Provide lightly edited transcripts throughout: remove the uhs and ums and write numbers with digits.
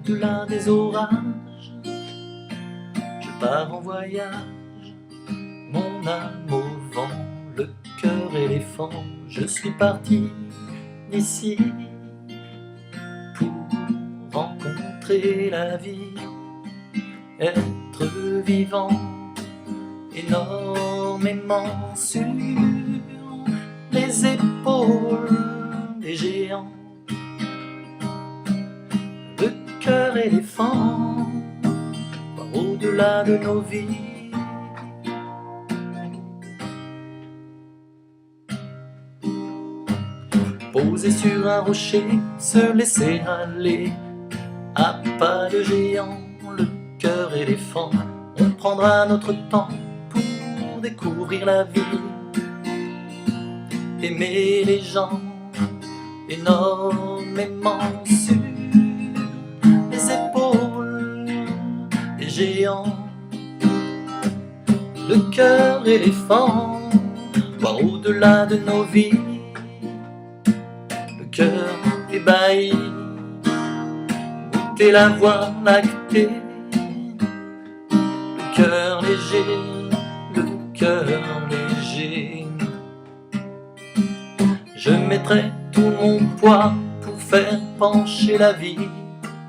au-delà des orages, je pars en voyage, mon âme au vent, le cœur éléphant. Je suis parti d'ici pour rencontrer la vie, être vivant, énormément sur les épaules des géants. Le cœur éléphant, voir au-delà de nos vies. Poser sur un rocher, se laisser aller à pas de géant, le cœur éléphant. On prendra notre temps pour découvrir la vie, aimer les gens énormément sur les épaules des géants. Le cœur éléphant, voir au-delà de nos vies. Le cœur ébahi, goûter la voie lactée. Le cœur léger, le cœur léger. Je mettrai tout mon poids pour faire pencher la vie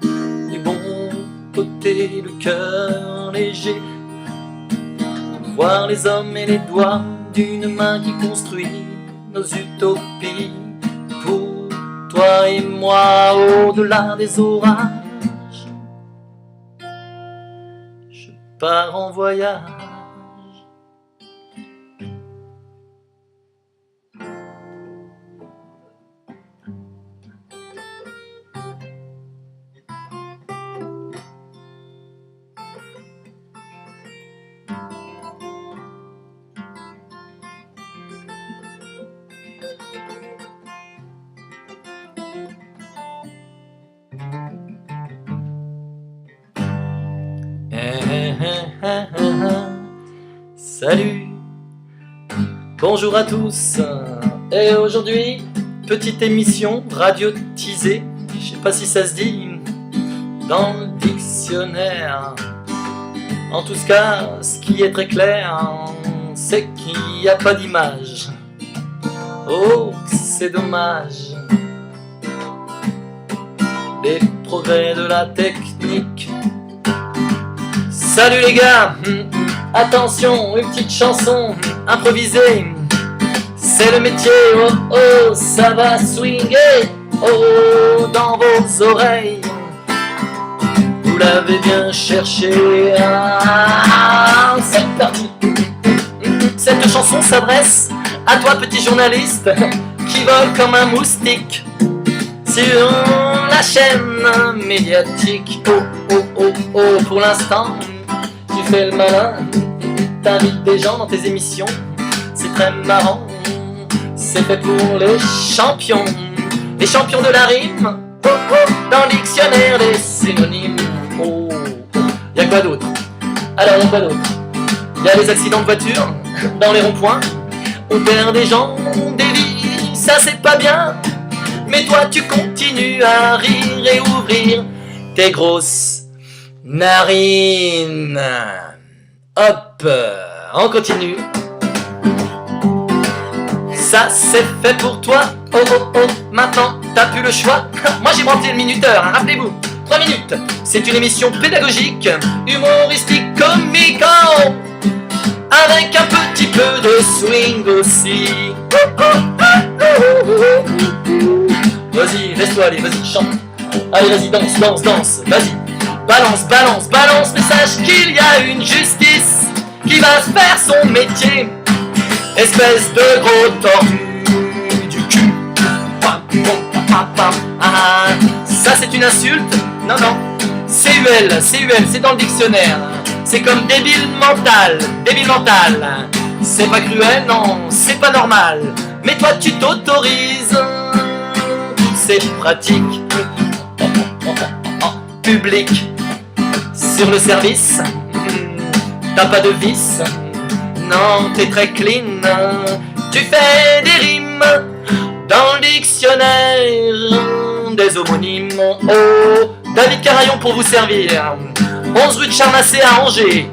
du bon côté, le cœur léger. Voir les hommes et les doigts d'une main qui construit nos utopies. Pour toi et moi, au-delà des orages, je pars en voyage. Salut, bonjour à tous. Et aujourd'hui, petite émission radiotisée, je sais pas si ça se dit, dans le dictionnaire. En tout cas, ce qui est très clair, c'est qu'il n'y a pas d'image. Oh, c'est dommage. Les progrès de la technique. Salut les gars, attention, une petite chanson improvisée. C'est le métier, oh oh, ça va swinguer, oh, dans vos oreilles. Vous l'avez bien cherché, c'est parti. Cette chanson s'adresse à toi petit journaliste qui vole comme un moustique sur la chaîne médiatique. Oh oh oh oh, pour l'instant tu fais le malin, t'invites des gens dans tes émissions, c'est très marrant, c'est fait pour les champions de la rime, oh oh, dans le dictionnaire des synonymes. Oh, y'a quoi d'autre? Alors y'a quoi d'autre? Y'a les accidents de voiture dans les ronds-points, on perd des gens, des vies, ça c'est pas bien, mais toi tu continues à rire et ouvrir tes grosses narines. Hop, on continue. Ça c'est fait pour toi. Oh oh oh, maintenant t'as plus le choix. Moi j'ai monté le minuteur, rappelez-vous, 3 minutes. C'est une émission pédagogique, humoristique, comique, oh, avec un petit peu de swing aussi. Vas-y, laisse-toi aller, vas-y, chante. Allez, vas-y, danse, danse, danse, vas-y. Balance, balance, balance, mais sache qu'il y a une justice qui va se faire son métier. Espèce de gros tordu du cul. Ça c'est une insulte? Non, non. CUL, c'est dans le dictionnaire. C'est comme débile mental, débile mental. C'est pas cruel, non, c'est pas normal. Mais toi tu t'autorises toutes ces pratiques publiques. Sur le service, t'as pas de vice, non, t'es très clean. Tu fais des rimes dans le dictionnaire des homonymes, oh, David Carayon pour vous servir. 11 rue de Charnassé à Angers.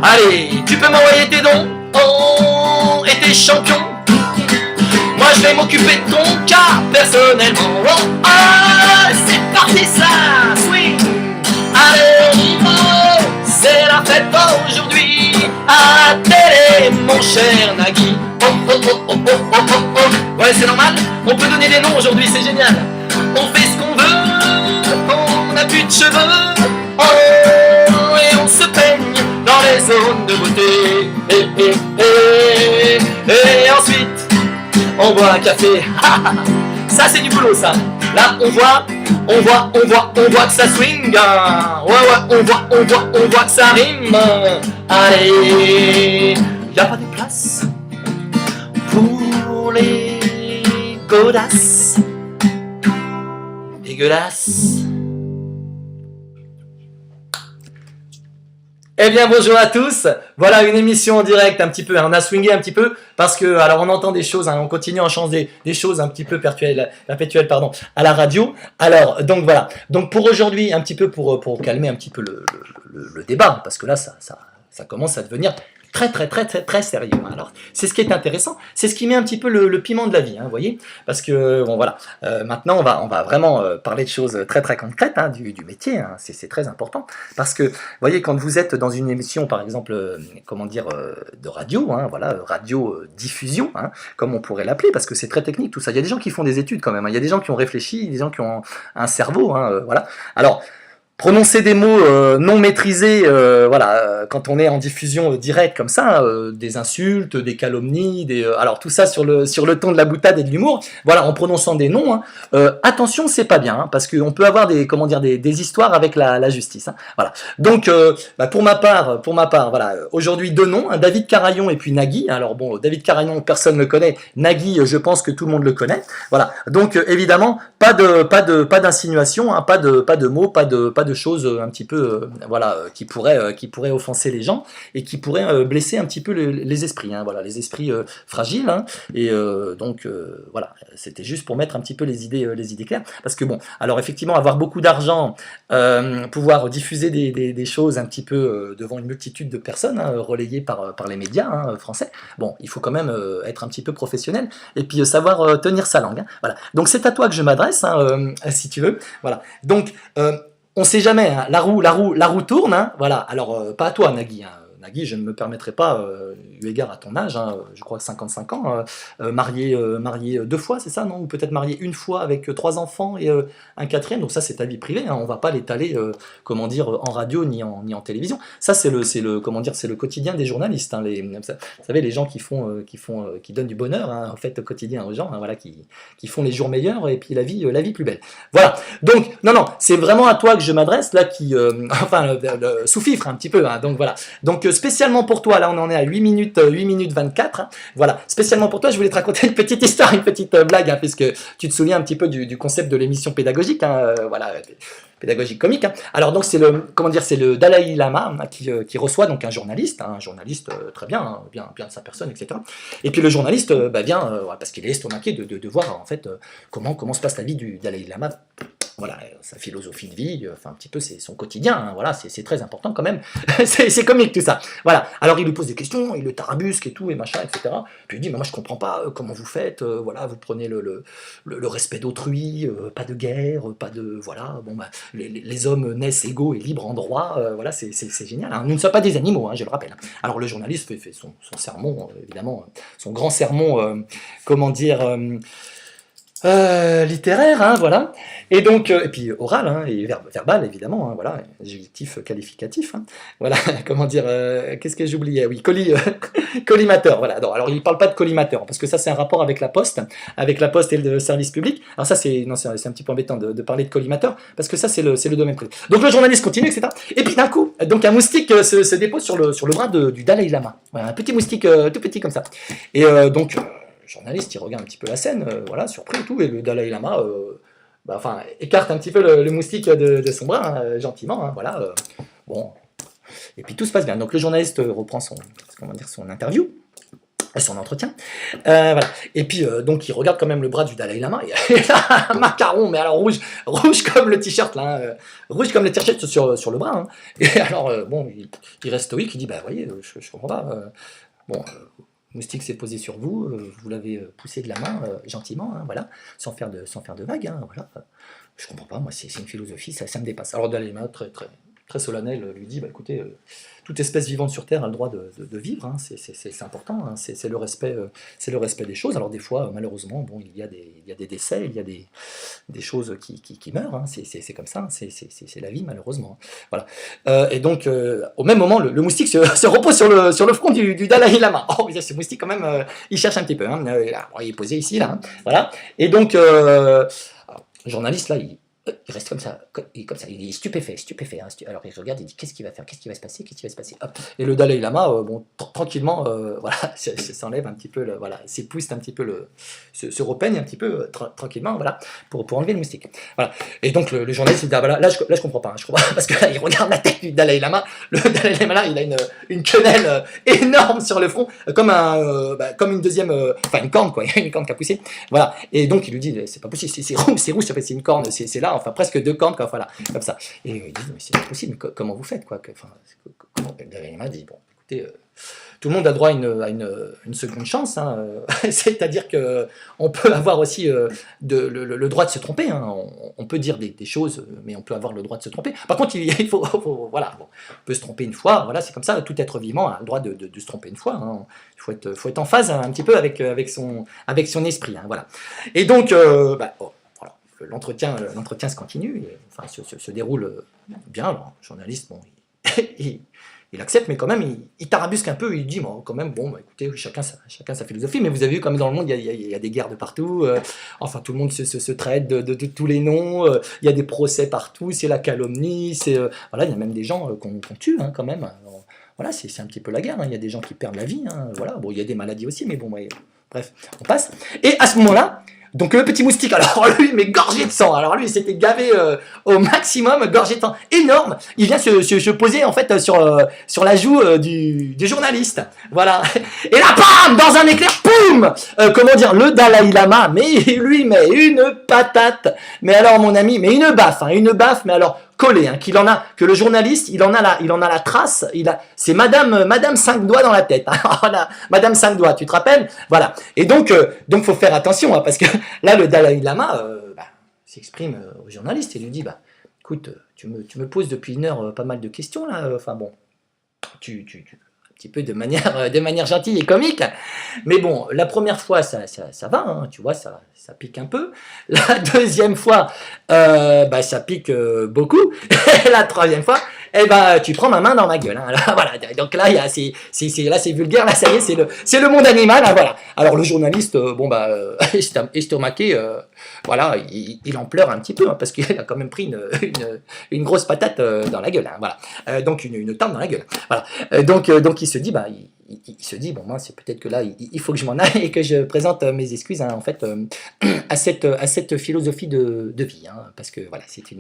Allez, tu peux m'envoyer tes dons, oh, et tes champions. Moi je vais m'occuper de ton cas personnellement. Oh, oh, c'est parti ça, swing. Allez, oh, c'est la fête aujourd'hui à la télé, mon cher Nagui. Oh, oh, oh, oh, oh, oh, oh, oh. Ouais, c'est normal, on peut donner des noms aujourd'hui, c'est génial. On fait ce qu'on veut, on n'a plus de cheveux. Oh, et on se peigne dans les zones de beauté. Et ensuite, on boit un café. Ça, c'est du boulot, ça. Là, on voit que ça swing. Ouais, on voit que ça rime. Allez, y'a pas de place pour les godasses dégueulasses. Eh bien bonjour à tous, voilà une émission en direct un petit peu, on a swingé un petit peu parce que alors on entend des choses, on continue à changer des choses un petit peu perpétuelles à la radio. Alors donc voilà, donc pour aujourd'hui un petit peu pour calmer un petit peu le débat parce que là ça commence à devenir très sérieux. Alors, c'est ce qui est intéressant, c'est ce qui met un petit peu le piment de la vie, vous voyez, parce que, bon voilà, maintenant on va vraiment parler de choses très concrètes, du métier, c'est très important, parce que, vous voyez, quand vous êtes dans une émission, par exemple, comment dire, de radio, voilà, radio diffusion, comme on pourrait l'appeler, parce que c'est très technique tout ça, il y a des gens qui font des études quand même, il y a des gens qui ont réfléchi, des gens qui ont un cerveau, voilà, alors, prononcer des mots non maîtrisés, voilà, quand on est en diffusion directe comme ça, des insultes, des calomnies, alors tout ça sur le ton de la boutade et de l'humour, voilà, en prononçant des noms, attention, c'est pas bien, parce qu'on peut avoir des histoires avec la justice, voilà. Donc, pour ma part, voilà, aujourd'hui deux noms, David Carayon et puis Nagui. Alors bon, David Carayon, personne ne le connaît, Nagui, je pense que tout le monde le connaît, voilà. Donc évidemment, pas d'insinuation, pas de mots, pas de choses un petit peu voilà qui pourraient offenser les gens et qui pourraient blesser un petit peu les esprits, voilà, les esprits fragiles, et donc voilà, c'était juste pour mettre un petit peu les idées claires, parce que bon, alors effectivement avoir beaucoup d'argent, pouvoir diffuser des choses un petit peu devant une multitude de personnes, relayées par les médias français, bon, il faut quand même être un petit peu professionnel et puis savoir tenir sa langue, voilà. Donc c'est à toi que je m'adresse, si tu veux, voilà. Donc on sait jamais, la roue tourne, voilà. Alors, pas à toi, Nagui. Nagui, je ne me permettrai pas, eu égard à ton âge, je crois 55 ans, marié deux fois, c'est ça, non? Ou peut-être marié une fois avec 3 enfants et un quatrième, donc ça c'est ta vie privée, on va pas l'étaler, comment dire, en radio ni en télévision. Ça c'est le quotidien des journalistes, vous savez, les gens qui donnent du bonheur, en fait, au quotidien aux gens, voilà, qui font les jours meilleurs et puis la vie plus belle. Voilà. Donc non, c'est vraiment à toi que je m'adresse là, enfin sous-fifre un petit peu, donc voilà. Donc spécialement pour toi, là on en est à 8 minutes 24, voilà, spécialement pour toi, je voulais te raconter une petite histoire, une petite blague, puisque tu te souviens un petit peu du concept de l'émission pédagogique, voilà, pédagogique comique. Alors donc c'est le Dalai Lama qui reçoit donc un journaliste très bien, bien de sa personne, etc. Et puis le journaliste vient, parce qu'il est estomaqué de voir en fait comment se passe la vie du Dalai Lama. Voilà, sa philosophie de vie, enfin un petit peu c'est son quotidien, voilà, c'est très important quand même, c'est comique tout ça, voilà. Alors il lui pose des questions, il le tarabusque et tout, et machin, etc. Puis il dit, mais moi je comprends pas comment vous faites, voilà, vous prenez le respect d'autrui, pas de guerre, pas de, voilà, bon les hommes naissent égaux et libres en droit, voilà, c'est génial, nous ne sommes pas des animaux, je le rappelle. Alors le journaliste fait son sermon, évidemment, son grand sermon, comment dire... littéraire, voilà, et donc, et puis oral, et verbal, évidemment, voilà, adjectif qualificatif, voilà, comment dire, qu'est-ce que j'oubliais, oui, collimateur, voilà, non, alors il parle pas de collimateur, parce que ça c'est un rapport avec la poste et le service public, alors ça c'est un petit peu embêtant de parler de collimateur, parce que ça c'est le domaine privé. Donc le journaliste continue, etc., et puis d'un coup, donc un moustique se dépose sur le bras du Dalai Lama, voilà, un petit moustique tout petit comme ça, et donc... Le journaliste, il regarde un petit peu la scène, voilà, surpris et tout, et le Dalai Lama, écarte un petit peu le moustique de son bras, gentiment, voilà, bon, et puis tout se passe bien. Donc le journaliste reprend son interview, son entretien. Voilà. Et puis, donc, il regarde quand même le bras du Dalai Lama. Et là, un macaron, mais alors rouge comme le t-shirt, là, rouge comme le t-shirt sur le bras. Hein. Et alors, bon, il reste stoïque, il dit, bah, voyez, je comprends pas. Bon, Moustique s'est posé sur vous, vous l'avez poussé de la main, gentiment, hein, voilà, sans faire de vagues, hein, voilà. Je comprends pas, moi, c'est une philosophie, ça me dépasse. Alors, Dalai Lama, très solennel, lui dit, bah, écoutez, toute espèce vivante sur Terre a le droit de vivre, hein, c'est important, hein, c'est le respect des choses. Alors des fois, malheureusement, bon, il y a des décès, il y a des choses qui meurent, hein, c'est comme ça, c'est la vie malheureusement. Hein, voilà. Et donc, au même moment, le moustique se repose sur le front du Dalai Lama. Oh, ce moustique quand même, il cherche un petit peu. Hein, là, il est posé ici, là, hein, voilà. Et donc, alors, le journaliste là, il reste comme ça, il est stupéfait. Hein, alors il regarde, il dit qu'est-ce qu'il va faire, qu'est-ce qui va se passer, Hop. Et le Dalai Lama, bon, tranquillement, voilà, s'enlève un petit peu, voilà, s'épouste un petit peu, se repeigne un petit peu, tranquillement, voilà, pour enlever le moustique. Voilà. Et donc le journaliste, il dit, ah, voilà, là je comprends pas, parce que là, il regarde la tête du Dalai Lama, le Dalai Lama là, il a une quenelle énorme sur le front, comme une deuxième, enfin une corne, quoi, une corne qui a poussé, voilà. Et donc il lui dit, c'est pas possible, c'est rouge, ça fait, c'est une corne, c'est là, enfin presque 2 cornes, quoi, voilà, comme ça. Et il dit, mais c'est pas possible, mais comment vous faites, quoi, comment... Il m'a dit, bon, écoutez, tout le monde a droit à une seconde chance, hein, c'est-à-dire qu'on peut avoir aussi le droit de se tromper, hein, on peut dire des choses, mais on peut avoir le droit de se tromper. Par contre, il faut voilà, bon, on peut se tromper une fois, voilà, c'est comme ça, tout être vivant a le droit de se tromper une fois, hein. Il faut être en phase un petit peu avec son esprit, hein, voilà. Et donc, l'entretien se continue, et, enfin, se déroule bien. Alors, le journaliste, bon, il accepte, mais quand même, il tarabusque un peu, il dit, bon, quand même, bon, bah, écoutez, chacun sa philosophie, mais vous avez vu, comme dans le monde, il y a des guerres de partout, enfin, tout le monde se traite de tous les noms, il y a des procès partout, c'est la calomnie, voilà, il y a même des gens qu'on tue, hein, quand même. Alors, voilà, c'est un petit peu la guerre, hein, il y a des gens qui perdent la vie, hein, voilà, bon, il y a des maladies aussi, mais bon, ouais, bref, on passe. Et à ce moment-là, donc le petit moustique, alors lui, mais gorgé de sang, alors lui, il s'était gavé au maximum, gorgé de sang énorme, il vient se poser en fait sur la joue du journaliste, voilà, et là, bam, dans un éclair, poum, comment dire, le Dalai Lama, mais lui, mais une patate, mais alors mon ami, mais une baffe, mais alors collé, hein, que le journaliste, il en a la trace, c'est Madame 5 doigts dans la tête, hein, voilà, Madame 5 doigts, tu te rappelles, voilà, et donc faut faire attention, hein, parce que là le Dalai Lama s'exprime au journaliste et lui dit, écoute, tu me poses depuis 1 heure pas mal de questions là, enfin bon, un petit peu de manière gentille et comique, mais bon, la première fois ça va, hein, tu vois, ça pique un peu, la deuxième fois ça pique beaucoup, et la troisième fois, tu prends ma main dans ma gueule, hein. Alors, voilà, donc là c'est vulgaire, là ça y est, c'est le monde animal, hein, voilà. Alors le journaliste, estomaqué, voilà, il en pleure un petit peu, hein, parce qu'il a quand même pris une grosse patate dans la gueule, hein, voilà, donc une tarte dans la gueule, voilà, donc il se dit, il se dit, bon, moi, c'est peut-être que là, il faut que je m'en aille et que je présente mes excuses, hein, en fait, à cette philosophie de vie, hein, parce que, voilà, c'est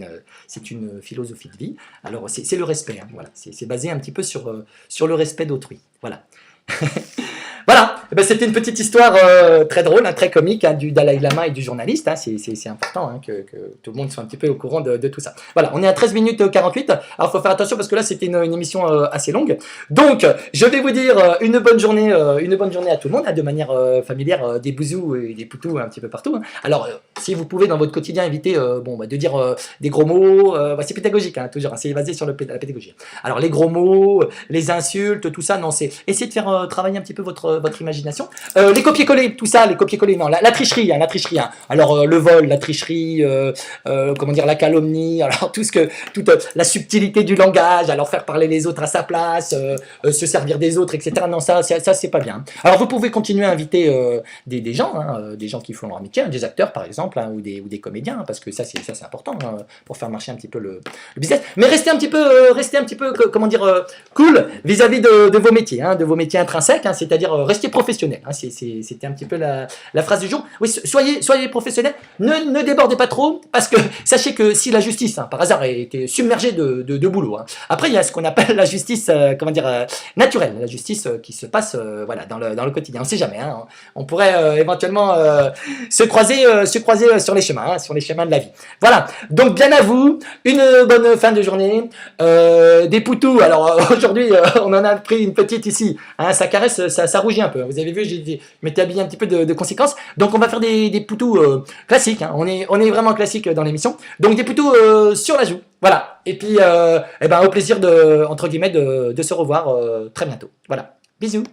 une philosophie de vie. Alors, c'est le respect, hein, voilà, c'est basé un petit peu sur le respect d'autrui, voilà. Voilà, c'était une petite histoire très drôle, hein, très comique, hein, du Dalai Lama et du journaliste, hein, c'est important, hein, que tout le monde soit un petit peu au courant de tout ça. Voilà, on est à 13 minutes 48, alors il faut faire attention parce que là c'était une émission assez longue. Donc, je vais vous dire une bonne journée à tout le monde, hein, de manière familière, des bousous et des poutous un petit peu partout. Hein. Alors, si vous pouvez dans votre quotidien éviter de dire des gros mots, c'est pédagogique, hein, toujours, hein, c'est basé sur la pédagogie. Alors, les gros mots, les insultes, tout ça, non, c'est essayer de faire travailler un petit peu votre imagination. Les copier-coller, tout ça, les copier-coller, non, la tricherie, hein, hein. Alors le vol, la tricherie, comment dire, la calomnie, alors toute la subtilité du langage, alors faire parler les autres à sa place, se servir des autres, etc. Non, ça c'est pas bien. Alors vous pouvez continuer à inviter des gens, hein, des gens qui font leur amitié, hein, des acteurs par exemple, hein, ou des comédiens, hein, parce que ça c'est important, hein, pour faire marcher un petit peu le business. Mais restez un petit peu, comment dire, cool vis-à-vis de vos métiers, hein, de vos métiers intrinsèques, hein, c'est-à-dire restez professionnels. professionnels. Hein, c'était un petit peu la phrase du jour. Oui, soyez professionnels, ne débordez pas trop, parce que sachez que si la justice, hein, par hasard, a été submergée de boulot, hein. Après il y a ce qu'on appelle la justice, comment dire, naturelle, la justice qui se passe voilà, dans le quotidien. On ne sait jamais, hein, on pourrait éventuellement se croiser sur les chemins, hein, sur les chemins de la vie. Voilà, donc bien à vous, une bonne fin de journée, des poutous. Alors aujourd'hui on en a pris une petite ici, hein, ça caresse, ça rougit un peu, vous avez vu, je m'étais habillé un petit peu de conséquences, donc on va faire des poutous classiques, hein. On est vraiment classique dans l'émission, donc des poutous sur la joue, voilà, et puis eh ben, au plaisir entre guillemets de se revoir très bientôt, voilà, bisous.